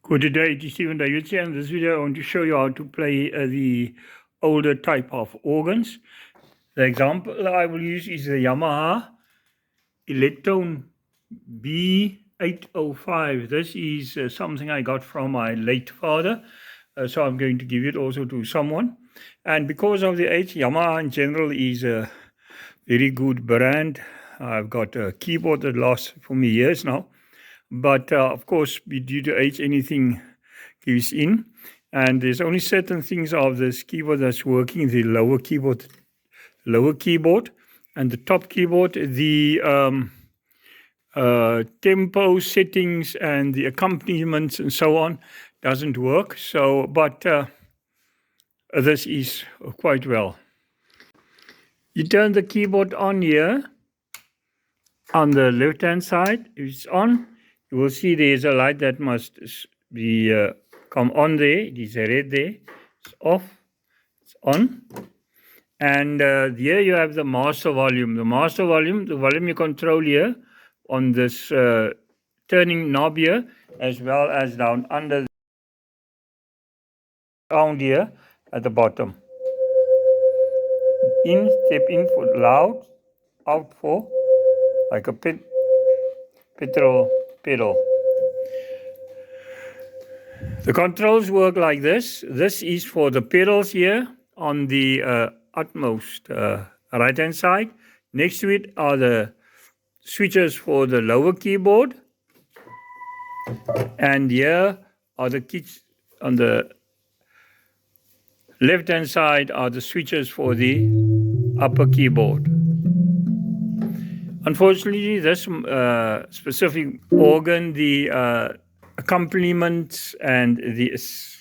Good day, it is Stephen David here. In this video, I want to show you how to play the older type of organs. The example I will use is the Yamaha Electone B805. This is something I got from my late father, so I'm going to give it also to someone. And because of the age, Yamaha in general is a very good brand. I've got a keyboard that lasts for me years now. But of course, due to age, anything gives in. And there's only certain things of this keyboard that's working: the lower keyboard, and the top keyboard. The tempo settings and the accompaniments and so on doesn't work. So, but this is quite well. You turn the keyboard on here on the left-hand side. If it's on, you will see there's a light that must be come on there. It is red there. It's off. It's on. And here you have the master volume. The volume you control here on this turning knob here, as well as down under the sound here at the bottom. In, step in for loud, out for like a petrol pedal. The controls work like this. This is for the pedals here on the utmost right hand side. Next to it are the switches for the lower keyboard, and here are the keys on the left hand side are the switches for the upper keyboard. Unfortunately, this specific organ, the accompaniments and this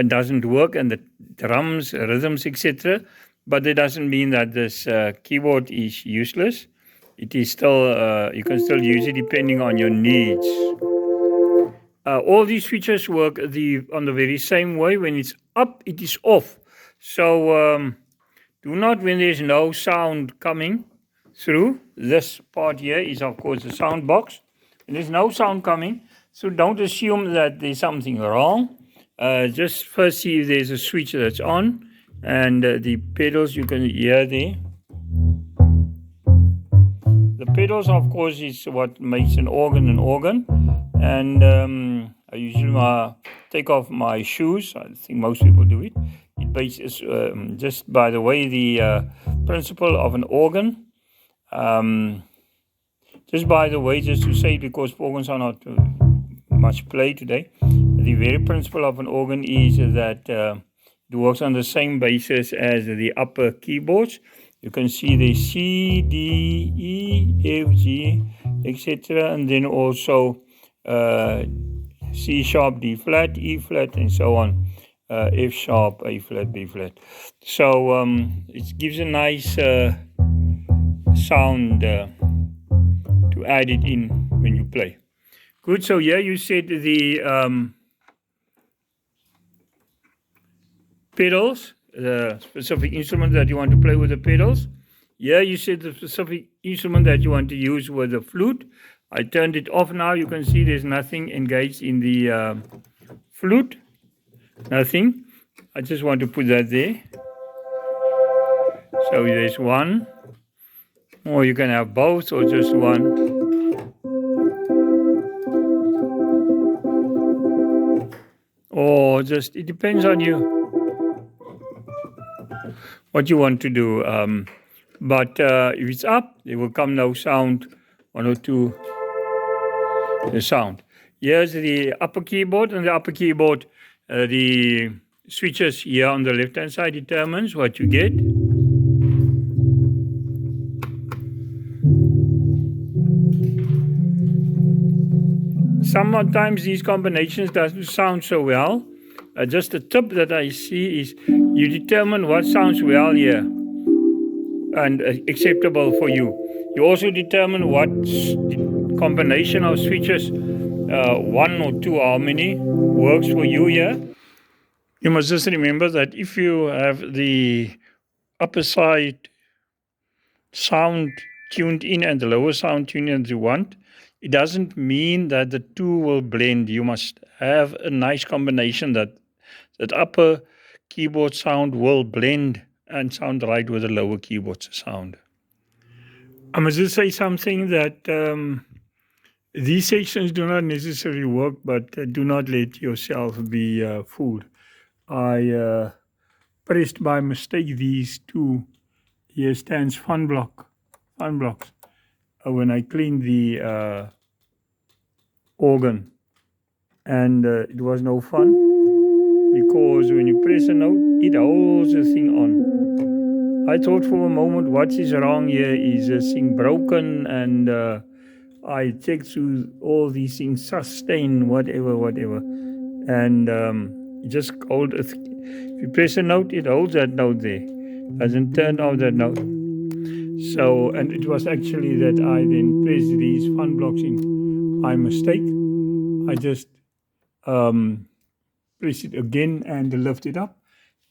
doesn't work, and the drums, rhythms, etc. But it doesn't mean that this keyboard is useless. It is still, you can still use it depending on your needs. All these switches work on the very same way. When it's up, it is off. So do not, when there's no sound coming through. This part here is, of course, the sound box. And there's no sound coming, so don't assume that there's something wrong. Just first see if there's a switch that's on, and the pedals you can hear there. The pedals, of course, is what makes an organ an organ. And I usually take off my shoes. I think most people do it. It bases just by the way the principle of an organ. Just by the way, just to say, because organs are not much played today, the very principle of an organ is that it works on the same basis as the upper keyboards. You can see the C, D, E, F, G, etc. And then also C sharp, D flat, E flat, and so on. F sharp, A flat, B flat. So it gives a nice sound to add it in when you play. Good, so here you set the pedals, the specific instrument that you want to play with the pedals. Here you set the specific instrument that you want to use with the flute. I turned it off now. You can see there's nothing engaged in the flute. Nothing. I just want to put that there. So there's one. Or you can have both, or just one. Or just, it depends on you what you want to do. But if it's up, there will come no sound, one or two, the sound. Here's the upper keyboard. On the upper keyboard, the switches here on the left hand side determines what you get. Sometimes these combinations doesn't sound so well. Just a tip that I see is you determine what sounds well here and acceptable for you. You also determine what combination of switches, one or two, how many works for you here. You must just remember that if you have the upper side sound tuned in and the lower sound tuned in as you want, it doesn't mean that the two will blend. You must have a nice combination that upper keyboard sound will blend and sound right with the lower keyboard sound. I must just say something that these sections do not necessarily work, but do not let yourself be fooled. I pressed by mistake these two. Here stands fun blocks. When I cleaned the organ, and it was no fun because when you press a note, it holds the thing on. I thought for a moment, what is wrong here? Is this thing broken? And I checked through all these things, sustain, whatever, and it just hold. If you press a note, it holds that note there. Doesn't turn off that note. So, and it was actually that I then pressed these fun blocks in by mistake. I just press it again and lift it up,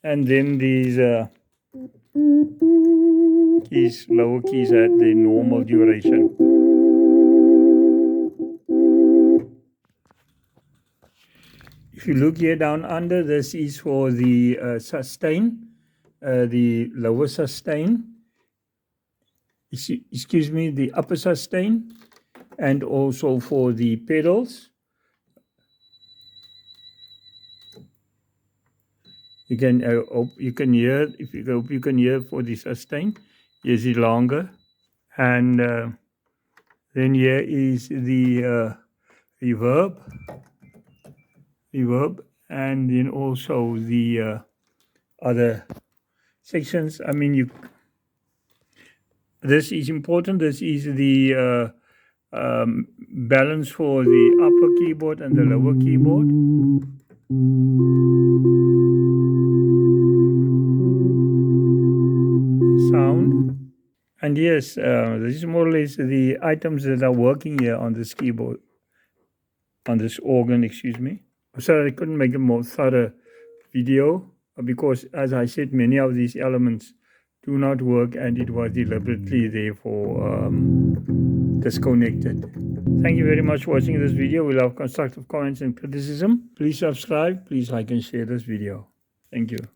and then these keys, lower keys, at the normal duration. If you look here down under, this is for the sustain, the lower sustain. Excuse me, the upper sustain, and also for the pedals. You can you can hear, if you hope you can hear for the sustain. Here's it longer, and then here is the reverb, and then also the other sections. I mean, this is important. This is the balance for the upper keyboard and the lower keyboard. Sound. And yes, this is more or less the items that are working here on this keyboard, on this organ, excuse me. Sorry, I couldn't make a more thorough video because, as I said, many of these elements do not work, and it was deliberately therefore disconnected. Thank you very much for watching this video. We love constructive comments and criticism. Please subscribe, please like and share this video. Thank you.